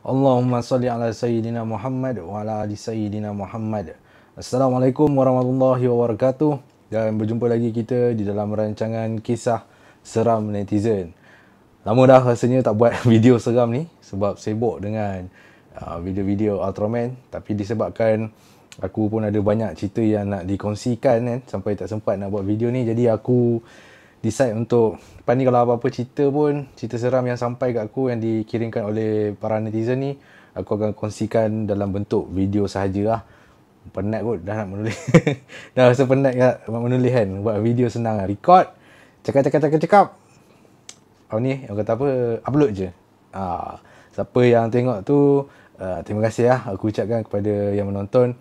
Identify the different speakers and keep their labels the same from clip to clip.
Speaker 1: Allahumma salli ala Sayyidina Muhammad wa ala ali Sayyidina Muhammad. Assalamualaikum warahmatullahi wabarakatuh. Dan berjumpa lagi kita di dalam rancangan kisah seram netizen. Lama dah rasanya tak buat video seram ni sebab sibuk dengan video-video Ultraman. Tapi disebabkan aku pun ada banyak cerita yang nak dikongsikan kan, sampai tak sempat nak buat video ni. Jadi aku decide untuk lepas ni kalau apa-apa cerita pun, cerita seram yang sampai kat aku yang dikirimkan oleh para netizen ni, aku akan kongsikan dalam bentuk video sahaja lah. Penat kot dah nak menulis. Dah rasa penat kat menulis kan. Buat video senang lah. Record, cakap. Apa ni, orang kata apa, upload je. Siapa yang tengok tu, terima kasih lah aku ucapkan kepada yang menonton.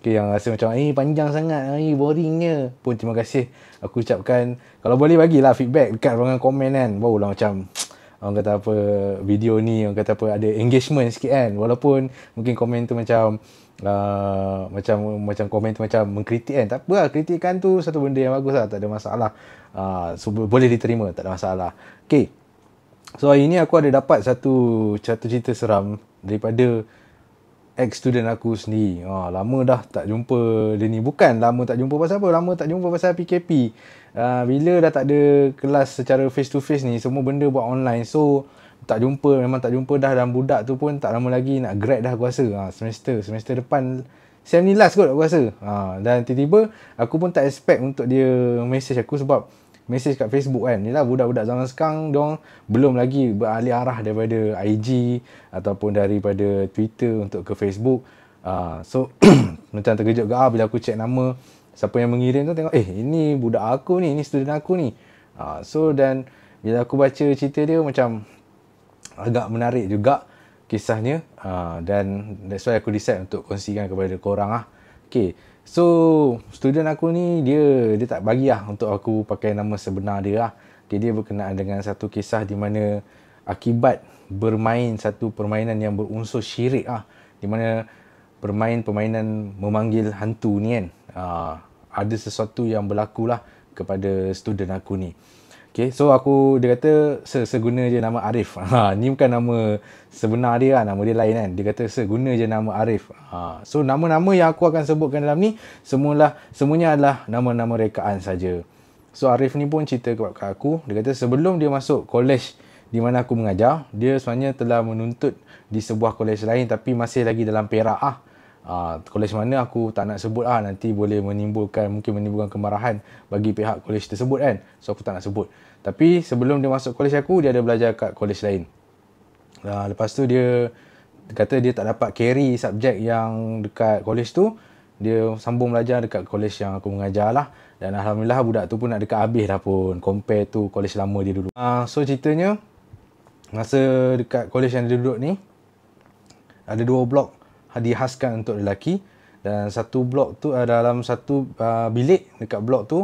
Speaker 1: Okay, yang rasa macam panjang sangat, boringnya pun terima kasih aku ucapkan. Kalau boleh bagilah feedback dekat ruangan komen kan, barulah macam orang kata apa, video ni orang kata apa, ada engagement sikit kan. Walaupun mungkin komen tu macam macam komen tu macam mengkritik kan, tak apa lah, kritikan tu satu benda yang bagus lah, tak ada masalah. So boleh diterima, tak ada masalah. Okay, so hari ni aku ada dapat satu cerita seram daripada ex-student aku sendiri. Lama dah tak jumpa dia ni. Bukan lama tak jumpa pasal apa, lama tak jumpa pasal PKP. Bila dah tak ada kelas secara face to face ni, semua benda buat online. So tak jumpa, memang tak jumpa dah. Dan budak tu pun tak lama lagi nak grad dah aku rasa. Semester depan, sem ni last kot aku rasa. Dan tiba-tiba aku pun tak expect untuk dia message aku, sebab message kat Facebook kan, ni lah budak-budak zaman sekarang, diorang belum lagi beralih arah daripada IG ataupun daripada Twitter untuk ke Facebook. So macam terkejut ke bila aku check nama siapa yang mengirim tu, tengok ini budak aku ni, ini student aku ni. So dan bila aku baca cerita dia, macam agak menarik juga kisahnya. Dan that's why aku decide untuk kongsikan kepada korang lah. Okay, so student aku ni dia tak bagi lah untuk aku pakai nama sebenar dia lah. Okay, dia berkenaan dengan satu kisah di mana akibat bermain satu permainan yang berunsur syirik lah, di mana bermain permainan memanggil hantu ni kan, ada sesuatu yang berlaku lah kepada student aku ni. Okay, so dia kata seguna je nama Arif. Ni bukan nama sebenar dia lah, nama dia lain kan. Dia kata seguna je nama Arif. So nama-nama yang aku akan sebutkan dalam ni semuanya adalah nama-nama rekaan saja. So Arif ni pun cerita kepada aku, dia kata sebelum dia masuk college di mana aku mengajar, dia sebenarnya telah menuntut di sebuah college lain, tapi masih lagi dalam Perak ah. College mana aku tak nak sebut lah, nanti boleh menimbulkan kemarahan bagi pihak college tersebut kan. So aku tak nak sebut. Tapi sebelum dia masuk college aku, dia ada belajar kat college lain. Lepas tu dia kata dia tak dapat carry subjek yang dekat college tu, dia sambung belajar dekat college yang aku mengajar lah. Dan Alhamdulillah budak tu pun nak dekat habis dah pun, compare tu college lama dia dulu. So ceritanya, masa dekat college yang dia duduk ni, ada 2 blok dihaskan untuk lelaki, dan satu blok tu dalam satu bilik dekat blok tu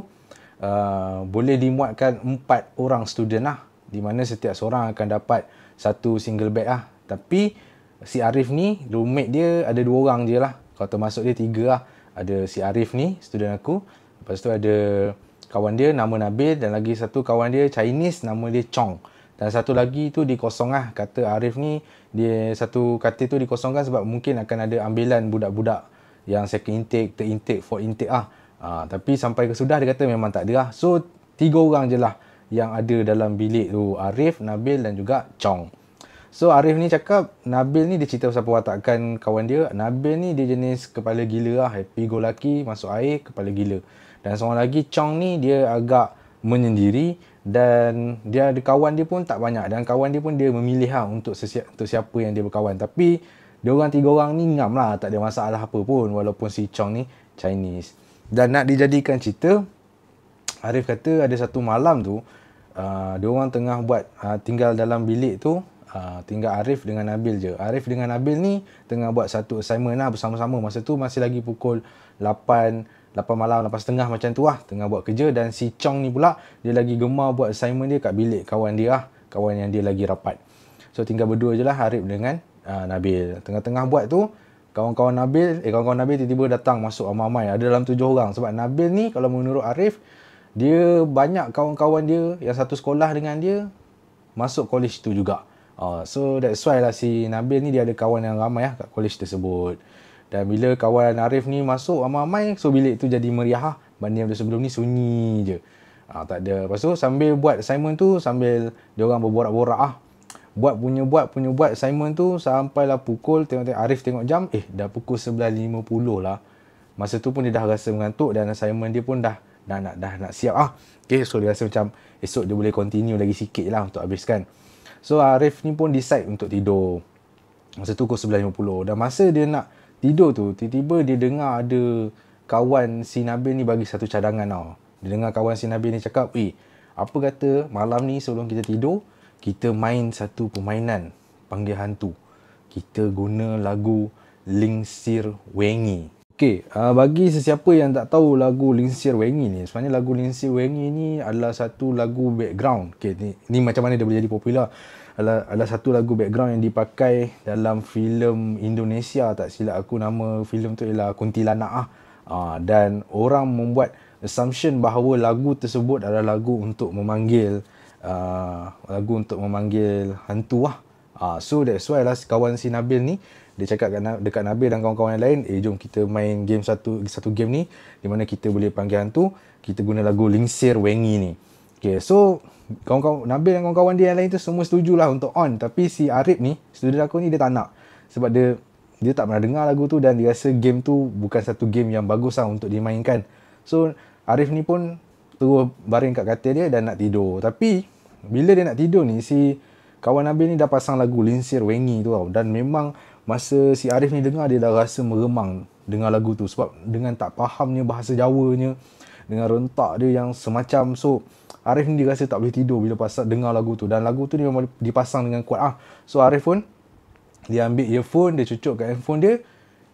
Speaker 1: boleh dimuatkan 4 orang student lah, di mana setiap seorang akan dapat satu single bed lah. Tapi si Arif ni, roommate dia ada 2 orang je lah, kalau termasuk dia 3 lah. Ada si Arif ni, student aku, lepas tu ada kawan dia nama Nabil, dan lagi satu kawan dia Chinese nama dia Chong. Dan satu lagi tu dikosong lah. Kata Arif ni, dia satu katil tu dikosongkan sebab mungkin akan ada ambilan budak-budak yang second intake, third intake, fourth intake lah. Tapi sampai ke sudah dia kata memang tak ada lah. So 3 orang je lah yang ada dalam bilik tu, Arif, Nabil dan juga Chong. So Arif ni cakap, Nabil ni dia cerita pasal perwatakan kawan dia. Nabil ni dia jenis kepala gila lah, happy go lucky, masuk air, kepala gila. Dan seorang lagi Chong ni dia agak menyendiri, dan dia ada kawan dia pun tak banyak, dan kawan dia pun dia memilih lah untuk siapa yang dia berkawan. Tapi dia orang 3 orang ni ngam lah, tak ada masalah apa pun, walaupun si Chong ni Chinese. Dan nak dijadikan cerita, Arif kata ada satu malam tu dia orang tengah buat tinggal dalam bilik tu, tinggal Arif dengan Nabil je. Arif dengan Nabil ni tengah buat satu assignment lah bersama-sama. Masa tu masih lagi pukul 8 malam, 8.30 macam tu lah, tengah buat kerja. Dan si Chong ni pula, dia lagi gemar buat assignment dia kat bilik kawan dia lah, kawan yang dia lagi rapat. So tinggal berdua je lah Arif dengan Nabil. Tengah-tengah buat tu, kawan-kawan Nabil tiba-tiba datang masuk ramai-ramai, ada dalam 7 orang. Sebab Nabil ni kalau menurut Arif, dia banyak kawan-kawan dia yang satu sekolah dengan dia masuk college tu juga. So that's why lah si Nabil ni dia ada kawan yang ramai kat college tersebut. Dan bila kawan Arif ni masuk ramai-ramai, so bilik tu jadi meriah banding yang sebelum ni sunyi je. Tak ada. Lepas tu sambil buat assignment tu, sambil dia orang berborak-borak buat assignment tu sampailah pukul, tengok Arif tengok jam, dah pukul 11.50 lah. Masa tu pun dia dah rasa mengantuk dan assignment dia pun dah nak siap Okay, so dia rasa macam esok dia boleh continue lagi sikit lah untuk habiskan. So Arif ni pun decide untuk tidur. Masa tu pukul 11.50. Dan masa dia nak tidur tu, tiba-tiba dia dengar ada kawan si Nabil ni bagi satu cadangan tau. Dia dengar kawan si Nabil ni cakap, apa kata malam ni sebelum kita tidur, kita main satu permainan panggil hantu. Kita guna lagu Lingsir Wengi. Okay, bagi sesiapa yang tak tahu lagu Lingsir Wengi ni, sebenarnya lagu Lingsir Wengi ni adalah satu lagu background. Okay, ni macam mana dia boleh jadi popular. Adalah satu lagu background yang dipakai dalam filem Indonesia, tak silap aku nama filem tu ialah Kuntilanak dan orang membuat assumption bahawa lagu tersebut adalah lagu untuk memanggil hantu So that's why lah kawan si Nabil ni dia cakap dekat Nabil dan kawan-kawan yang lain, jom kita main game satu game ni di mana kita boleh panggil hantu, kita guna lagu Lingsir Wengi ni. Okay, so kawan-kawan Nabil dan kawan-kawan dia yang lain tu semua setujulah untuk on, tapi si Arif ni, student aku ni, dia tak nak sebab dia tak pernah dengar lagu tu dan dia rasa game tu bukan satu game yang bagus lah untuk dimainkan. So Arif ni pun terus baring kat katil dia dan nak tidur. Tapi bila dia nak tidur ni, si kawan Nabil ni dah pasang lagu Lingsir Wengi tu tau. Dan memang masa si Arif ni dengar, dia dah rasa meremang dengar lagu tu sebab dengan tak fahamnya bahasa Jawanya, dengan rentak dia yang semacam. So Arif ni dia rasa tak boleh tidur bila dengar lagu tu. Dan lagu tu dia memang dipasang dengan kuat So Arif pun dia ambil earphone, dia cucuk kat handphone dia,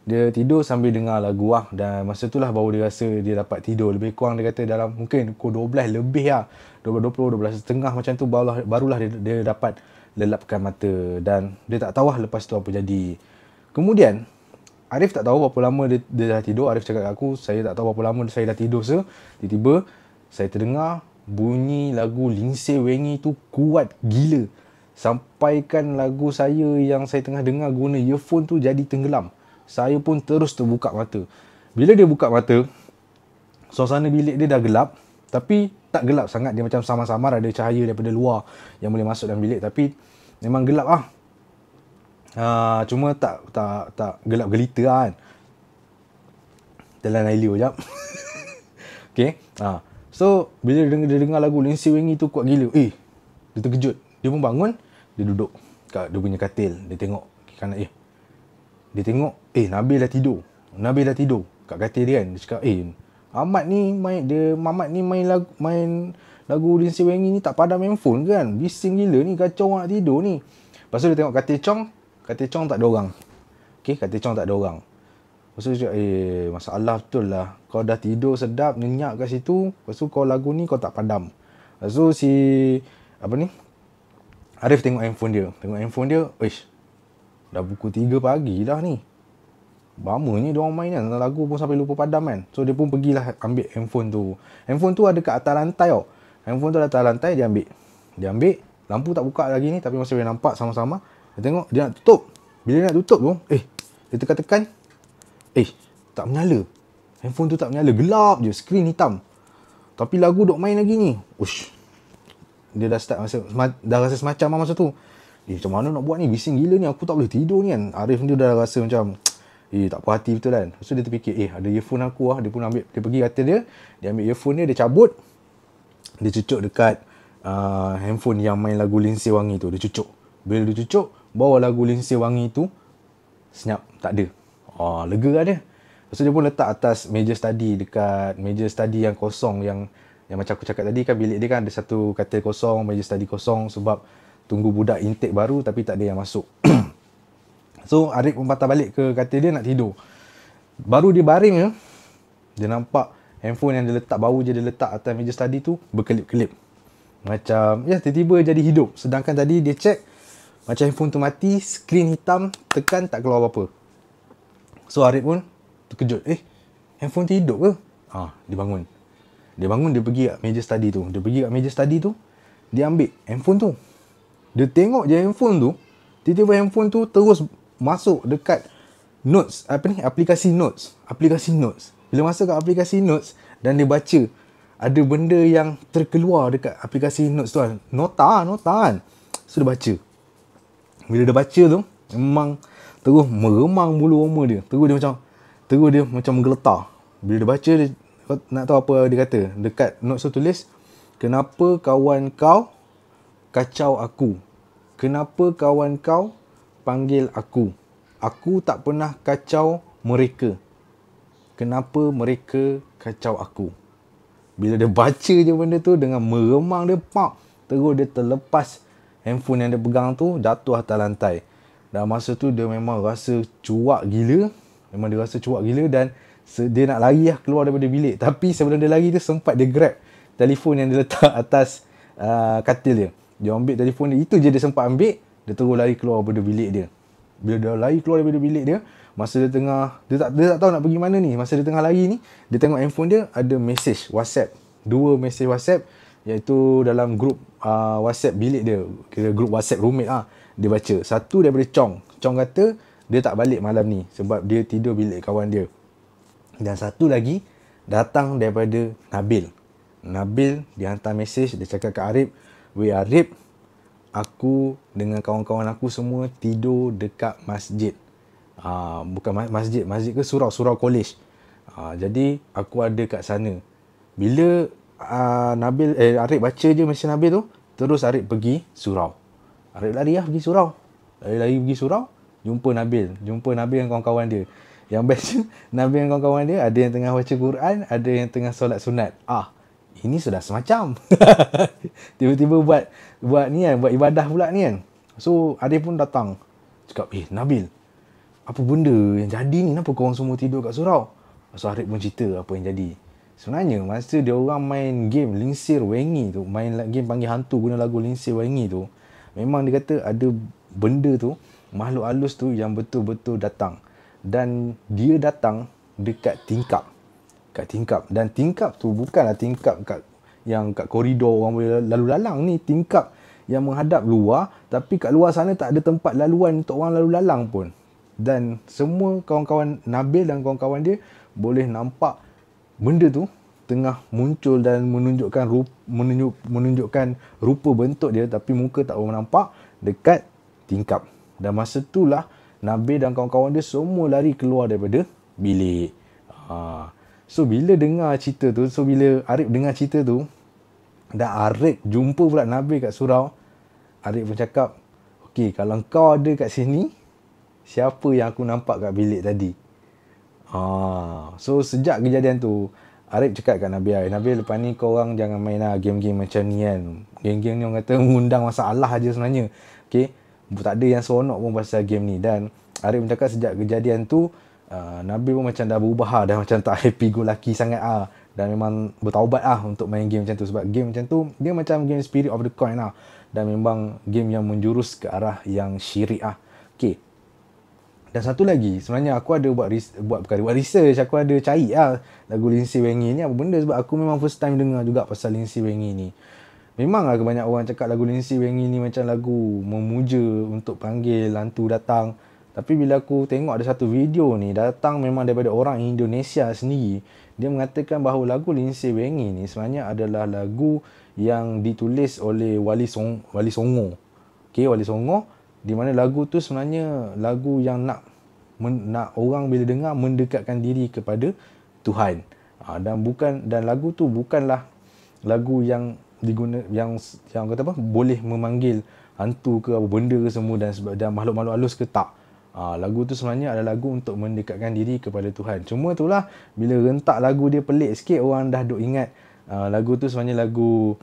Speaker 1: dia tidur sambil dengar lagu Dan masa tu lah baru dia rasa dia dapat tidur. Lebih kurang dia kata dalam mungkin pukul 12 lebih 12 setengah macam tu barulah dia dapat lelapkan mata. Dan dia tak tahu lepas tu apa jadi. Kemudian Arif tak tahu berapa lama dia dah tidur. Arif cakap kat aku, saya tak tahu berapa lama saya dah tidur. Tiba-tiba saya terdengar bunyi lagu Lingsir Wengi tu kuat gila. Sampaikan lagu saya yang saya tengah dengar guna earphone tu jadi tenggelam. Saya pun terus terbuka mata. Bila dia buka mata, suasana bilik dia dah gelap. Tapi tak gelap sangat. Dia macam samar-samar ada cahaya daripada luar yang boleh masuk dalam bilik. Tapi memang gelap cuma tak gelap gelita kan. Telan air liur jap. Okay. So bila dia dengar lagu Lingsir Wengi tu kuat gila, dia terkejut. Dia pun bangun, dia duduk kat dia punya katil. Dia tengok ke kanan, dia tengok, Nabil dah tidur kat katil dia kan. Dia cakap, Mamat ni main lagu Lingsir Wengi ni tak padam handphone kan? Bising gila ni, kacau orang nak tidur ni. Lepas tu dia tengok katil Chong tak ada orang. Okay, katil Chong tak ada orang. Lepas tu dia cakap, masalah betul lah. Kau dah tidur sedap, nyenyak kat situ. Lepas tu kau lagu ni kau tak padam. Lepas tu Arif tengok handphone dia. Dah pukul 3 pagi dah ni. Lamanya diorang main kan. Lagu pun sampai lupa padam kan. So dia pun pergilah ambil handphone tu. Handphone tu ada kat atas lantai tau. Handphone tu ada atas lantai, dia ambil. Lampu tak buka lagi ni, tapi masih boleh nampak sama-sama. Dia tengok, dia nak tutup. Bila dia nak tutup tu, dia tekan-tekan. Tak menyala. Handphone tu tak menyala. Gelap je, skrin hitam. Tapi lagu duk main lagi ni. Dia dah start dah rasa semacam masa tu. Macam mana nak buat ni? Bising gila ni. Aku tak boleh tidur ni kan. Arif ni dah rasa macam tak puas hati betul kan. Lepas tu dia terfikir, ada earphone aku Dia pun ambil, dia pergi katil dia. Dia ambil earphone dia cabut. Dia cucuk dekat handphone yang main lagu Lingsir Wengi tu. Dia cucuk. Bila dia cucuk, bawa lagu Lingsir Wengi tu, senyap, tak ada. Lega lah dia. Lepas tu dia pun letak atas meja study, dekat meja study yang kosong, yang macam aku cakap tadi kan, bilik dia kan ada satu katil kosong, meja study kosong sebab tunggu budak intake baru tapi tak ada yang masuk. So Arif pun patah balik ke katil dia nak tidur. Baru dia baring dia nampak handphone yang dia letak, baru je dia letak atas meja study tu berkelip-kelip. Macam tiba-tiba jadi hidup. Sedangkan tadi dia check macam handphone tu mati, skrin hitam, tekan tak keluar apa-apa. So Arif pun terkejut. Handphone tu hidup ke? Dia bangun. Dia pergi kat meja study tu. Dia ambil handphone tu. Dia tengok je handphone tu, tiba-tiba handphone tu terus masuk dekat notes, aplikasi notes. Bila masuk kat aplikasi notes dan dia baca, ada benda yang terkeluar dekat aplikasi notes tu kan. Nota kan. So dia baca. Bila dia baca tu, memang terus meremang bulu roma dia. Terus dia macam menggeletar. Bila dia baca, dia nak tahu apa dia kata. Dekat notes tu tulis, kenapa kawan kau kacau aku? Kenapa kawan kau panggil aku? Aku tak pernah kacau mereka. Kenapa mereka kacau aku? Bila dia baca je benda tu, dengan meremang dia, terus dia terlepas handphone yang dia pegang tu, jatuh atas lantai. Dan masa tu dia memang rasa cuak gila. Dan dia nak lari lah keluar daripada bilik. Tapi sebelum dia lari, dia sempat dia grab telefon yang dia letak atas katil dia. Dia ambil telefon dia, itu je dia sempat ambil. Dia terus lari keluar daripada bilik dia. Bila dia lari keluar daripada bilik dia, masa dia tengah, dia tak tahu nak pergi mana ni. Masa dia tengah lari ni, dia tengok handphone dia ada mesej WhatsApp. 2 mesej WhatsApp, iaitu dalam grup WhatsApp bilik dia. Kira grup WhatsApp roommate lah. Dia baca. Satu daripada Chong. Chong kata dia tak balik malam ni sebab dia tidur bilik kawan dia. Dan satu lagi datang daripada Nabil. Nabil dia hantar mesej, dia cakap kat Arif, "Weh Arif, aku dengan kawan-kawan aku semua tidur dekat masjid." Bukan masjid ke surau college. Jadi aku ada kat sana. Bila Arif baca je mesej Nabil tu, terus Arif pergi surau. Arif lari lah pergi surau. Lari pergi surau, jumpa Nabil dengan kawan-kawan dia. Yang best, Nabil dan kawan-kawan dia ada yang tengah baca Quran, ada yang tengah solat sunat. Ini sudah semacam. Tiba-tiba buat ni kan, buat ibadah pula ni kan. So Arif pun datang. Cakap, Nabil, apa benda yang jadi ni? Kenapa korang semua tidur kat surau? So Arif pun cerita apa yang jadi. Sebenarnya masa dia orang main game Lingsir Wengi tu, main game panggil hantu guna lagu Lingsir Wengi tu, memang dia kata ada benda tu, makhluk halus tu yang betul-betul datang. Dan dia datang dekat tingkap. Dan tingkap tu bukanlah tingkap yang kat koridor orang boleh lalu lalang ni. Tingkap yang menghadap luar, tapi kat luar sana tak ada tempat laluan untuk orang lalu lalang pun. Dan semua kawan-kawan Nabil dan kawan-kawan dia boleh nampak benda tu tengah muncul dan menunjukkan rupa bentuk dia, tapi muka tak boleh nampak dekat tingkap. Dan masa itulah Nabil dan kawan-kawan dia semua lari keluar daripada bilik. So bila Arif dengar cerita tu, dan Arif jumpa pula Nabil kat surau, Arif pun cakap, "Okey, kalau kau ada kat sini, siapa yang aku nampak kat bilik tadi?" So sejak kejadian tu, Arif cakap kat Nabil, "Nabil, lepas ni korang jangan main lah game-game macam ni kan. Game-game ni orang kata mengundang masalah je sebenarnya. Okay, tak ada yang seronok pun pasal game ni." Dan Arif pun cakap sejak kejadian tu, Nabil pun macam dah berubah lah, dah macam tak happy go lucky sangat lah. Dan memang bertaubat lah untuk main game macam tu. Sebab game macam tu, dia macam game Spirit of the Coin lah. Dan memang game yang menjurus ke arah yang syirik lah. Okay. Dan satu lagi, sebenarnya aku ada buat research, aku ada cari lah lagu Lingsir Wengi ni apa benda, sebab aku memang first time dengar juga pasal Lingsir Wengi ni. Memang lah banyak orang cakap lagu Lingsir Wengi ni macam lagu memuja untuk panggil hantu datang. Tapi bila aku tengok ada satu video ni, datang memang daripada orang Indonesia sendiri. Dia mengatakan bahawa lagu Lingsir Wengi ni sebenarnya adalah lagu yang ditulis oleh Wali Songo. Okay, Wali Songo. Di mana lagu tu sebenarnya lagu yang nak orang bila dengar mendekatkan diri kepada Tuhan. Dan lagu tu bukanlah lagu yang kata apa, boleh memanggil hantu ke apa benda ke semua dan makhluk-makhluk halus ke, tak. Lagu tu sebenarnya adalah lagu untuk mendekatkan diri kepada Tuhan. Cuma itulah, bila rentak lagu dia pelik sikit, orang dah duk ingat lagu tu sebenarnya lagu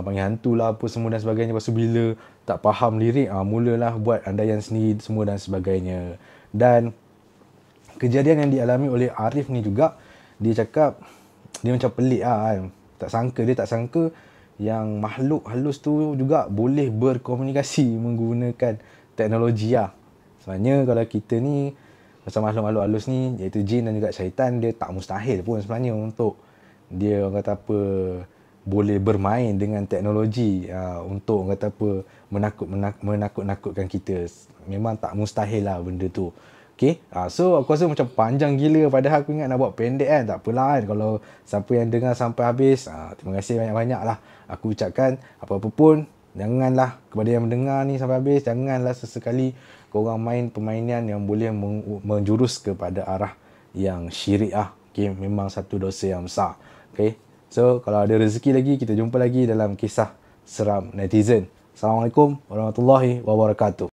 Speaker 1: panggil hantu lah apa semua dan sebagainya. Lepas tu bila tak faham lirik, mulalah buat andaian sendiri semua dan sebagainya. Dan kejadian yang dialami oleh Arif ni juga, dia cakap dia macam pelik lah kan. Dia tak sangka yang makhluk halus tu juga boleh berkomunikasi menggunakan teknologi lah. Sebenarnya kalau kita ni, macam makhluk-makhluk halus ni, iaitu jin dan juga syaitan, dia tak mustahil pun sebenarnya untuk dia, orang kata apa, boleh bermain dengan teknologi untuk kata apa menakut-nakutkan kita. Memang tak mustahil lah benda tu. Okay, so aku rasa macam panjang gila, padahal aku ingat nak buat pendek kan. Tak apalah kan, kalau siapa yang dengar sampai habis, terima kasih banyak-banyak lah. Aku ucapkan apa-apa pun, janganlah kepada yang mendengar ni sampai habis, janganlah sesekali korang main permainan yang boleh menjurus kepada arah yang syirik lah. Okay, memang satu dosa yang besar. Okay, so kalau ada rezeki lagi, kita jumpa lagi dalam kisah seram netizen. Assalamualaikum warahmatullahi wabarakatuh.